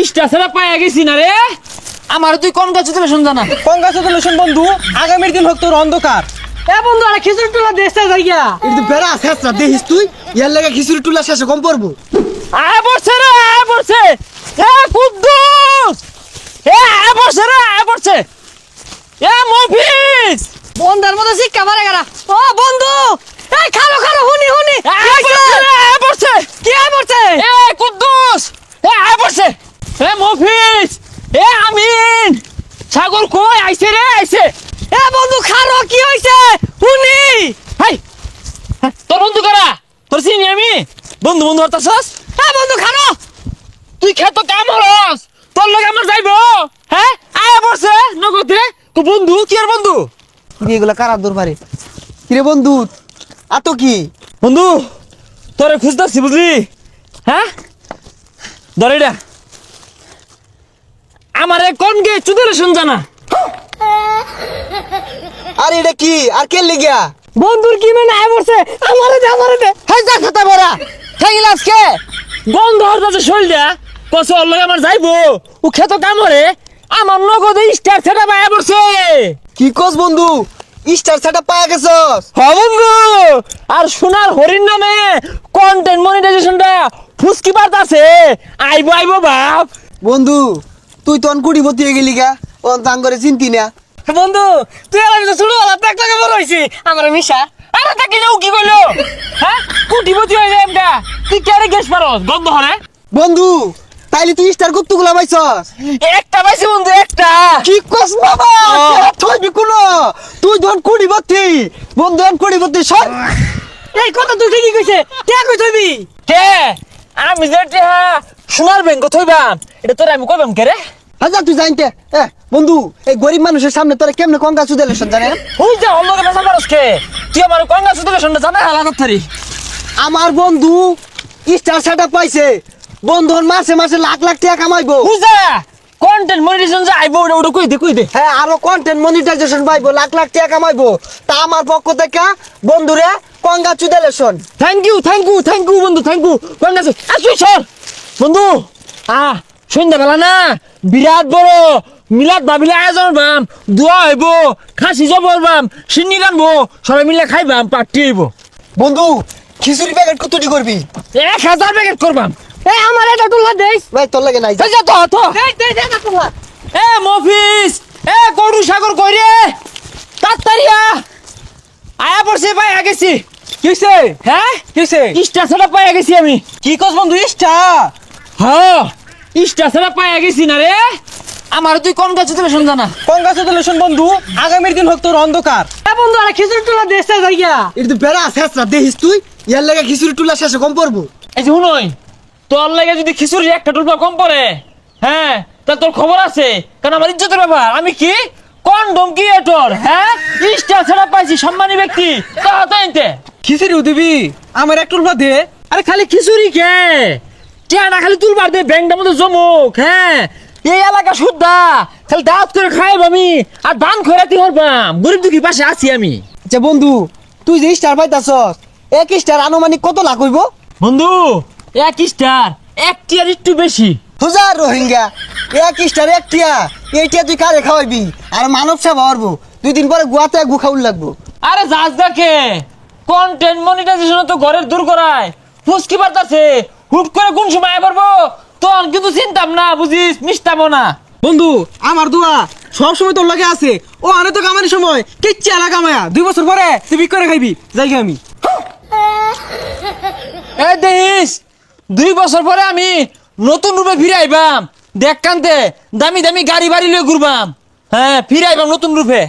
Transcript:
স্টেশনে পাইয়া গেছি না রে। আমার তুই কংগ্রাচুলেশন জানা। কংগ্রাচুলেশন বন্ধু, আগামীর দিন হোক তোর অন্ধকার। এ বন্ধু আরে খিচুড়ি টুলা দেশটা যাইয়া কিন্তু বেড়া শেষ না দেখিস তুই, ইয়ার লেগে খিচুড়ি টুলা শেষে কম পড়বো। আয় পড়ছে রে, আয় পড়ছে। এ কুদ্দুস, এ আয় পড়ছে রে, আয় পড়ছে। এ মফিজ, বন্ধার মতো শিক্ষা মারে গেলা। ও বন্ধু, এই খালো খালো হুনি হুনি আয় পড়ছে রে, আয় পড়ছে। কি আয় পড়ছে? এ কুদ্দুস, এ আয় পড়ছে। এ মফিজ, এ আমিন, সাগর কই আইছে রে, আইছে। এ বন্ধু খালো কি হইছে হুনি? হাই, তোর বন্ধু কারা? তোর চিনি আমি বন্ধু বন্ধু হতাছস। এ বন্ধু খালো, তুই খেত কাম হরস, তোর লগে আমার যাইবো। হ্যাঁ আয় পড়ছে নগদে। তো বন্ধু কি আর বন্ধু? এগুলা কারার দরবারে কিরে বন্ধু? আতো কি বন্ধু তোরে খুঁজতেছি বুঝলি। হ্যাঁ ধরে এটা আমারে কোন গে চুদলেশন জানা। আর এটা কি আর কে লেগিয়া? বন্ধুর কি মানে আয় পড়ছে? আমারে দে আমারে দে। হাই যা খাতা বেড়া খাইলা আজকে গন্ধ হরতাছে শরীরটা। কস ওর লগে আমার যাইবো, ও খেত কাম হরে। আমার নগদে স্টার সেটা পায় পড়ছে। কি কস বন্ধু? স্টার সেটআপ পায়া গেছস? হ্যাঁ বন্ধু, আর সোনার হরিণ নামে কন্টেন্ট মনিটাইজেশনটা ফুসকি পারতাছে। আইবো আইবো বাপ। বন্ধু তুই তো কোটিপতি হয়ে গেলি গা, ও তাং করে চিন্তি না। বন্ধু তুই আর আমি তো ছোট হলাম, এক টাকা বড় হইছি আমার মিশা। আরে তাকে যাও কি কইলো? হ্যাঁ কোটিপতি হয়ে যায় এমটা। তুই কেরে গেছ পারস গন্ধ হরে? বন্ধু তাইলে তুই স্টার কতগুলা পাইছস? একটা পাইছি বন্ধু, একটা। কি কস বাবা? ও। তুই বিকুনো তুই ধন কোটিপতি, বন্ধু ধন কোটিপতি সর। এই কথা তুই ঠিকই কইছে, কে কই থইবি? কে আমি যেটা সোনার ব্যাংক থইবাম, এটা তোর আমি কইবাম কে রে? হাজার তুই জানতে বন্ধু এই গরিব মানুষের সামনে তোরা কেমনে কংগ্রাচুলেশন জানেন? ওই যে অন্য কথা পারস কে? তুই আমার কংগ্রাচুলেশনটা জানা হালা করতারি। আমার বন্ধু স্টার সেটআপ পাইছে, বন্ধু মাসে মাসে লাখ লাখ টাকা কামাইবো। বুঝা কন্টেন্ট মনিটাইজেশন যে আইবো ওটা ওটা কই দে। হ্যাঁ আরো কন্টেন্ট মনিটাইজেশন পাইবো, লাখ লাখ টাকা কামাইবো। তা আমার পক্ষ থেকে বন্ধুরে কংগ্রাচুলেশন। থ্যাংক ইউ বন্ধু, থ্যাংক ইউ কংগ্রাচুলেশন। তুই সর বন্ধু। সন্ধ্যাবেলা না বিরাট বড় মিলাদ ভাবিলে আয়োজন বাম, দোয়া হইব, খাসি জবর বাম, সিন্নি রানবো, সবাই মিলে খাইবাম, পার্টি হইব। বন্ধু খিচুড়ি প্যাকেট কতটি করবি? 1000 প্যাকেট করবাম। এই আমার এটা টুলা দেস। ভাই তোর লাগে নাই। এই যা তো এই দে দে না টুলা। এ মফিস, এ গরু সাগর কই রে? তাড়াতাড়িয়া আয়া পড়ছে, পাইয়া গেছি। কিসে হ্যাঁ কিসে? স্টেশনে পাইয়া গেছি আমি। কি কস বন্ধু স্টার? হ্যাঁ স্টেশনে পাইয়া গেছি না রে। আমার তুই কংগ্রাচুলেশন জানা। কংগ্রাচুলেশন বন্ধু, আগামীর দিন হোক তোর অন্ধকার। এ বন্ধু আরে খিচুড়ি টুলা দেশটা যাইয়া এটা তো বেড়া শেষ না দেখিস তুই, ইয়ার লেগে খিচুড়ি টুলা শেষে কম পড়বো। এই যে শুনই, তোর লাগে যদি খিচুড়ি একটা টুকরা কম পড়ে, হ্যাঁ তা তোর খবর আছে। কারণ আমার ইজ্জতের ব্যাপার। আমি কি কন্ডম ক্রিয়েটর, হ্যাঁ স্টার ছাড়া পাইছি, সম্মানী ব্যক্তি। তাইতে খিচুড়িও দিবি? আমার এক টুলবা দে। আরে খালি খিচুড়ি কে টিয়াটা খালি তুলবার দে ব্যাংকটার মধ্যে জমুক। হ্যাঁ এই এলাকা শুদ্ধা খালি দাঁত করে খাইব আমি, আর দান খয়রাতি হরবাম। গরিব দুঃখী পাশে আছি আমি। আচ্ছা বন্ধু তুই যে স্টার পাইতাছস, এক স্টার আনুমানিক কত লাখ হইব? বন্ধু এক স্টার, একটি আর একটু বেশি। হাজার রোহিঙ্গা এক স্টার এক টিয়া, এইটা তুই কারে খাওয়াইবি? আর মানব সেবা হরবো, 2 দিন পরে গুয়াতে গু খাউল লাগবো। আরে যাস দেখে কন্টেন্ট মনিটাইজেশন তো ঘরের দূর করায় ফুসকি পারতাছে। হুট করে কোন সময় আয় পারবো তখন কিন্তু চিন্তাম না, বুঝিস, মিশতামও না। বন্ধু আমার দোয়া সব সময় তোর লাগে আছে। ও আনে তো কামানোর সময় কিচ্ছু এলাকা মায়া 2 বছর পরে তুই বিক করে খাইবি। যাই আমি এই দেখিস 2 বছর পরে আমি নতুন রূপে ফিরে আইবাম। দেখ কান্তে দামি দামি গাড়ি বাড়ি লিয়ে ঘুরবাম। হ্যাঁ ফিরে আইবাম নতুন রূপে।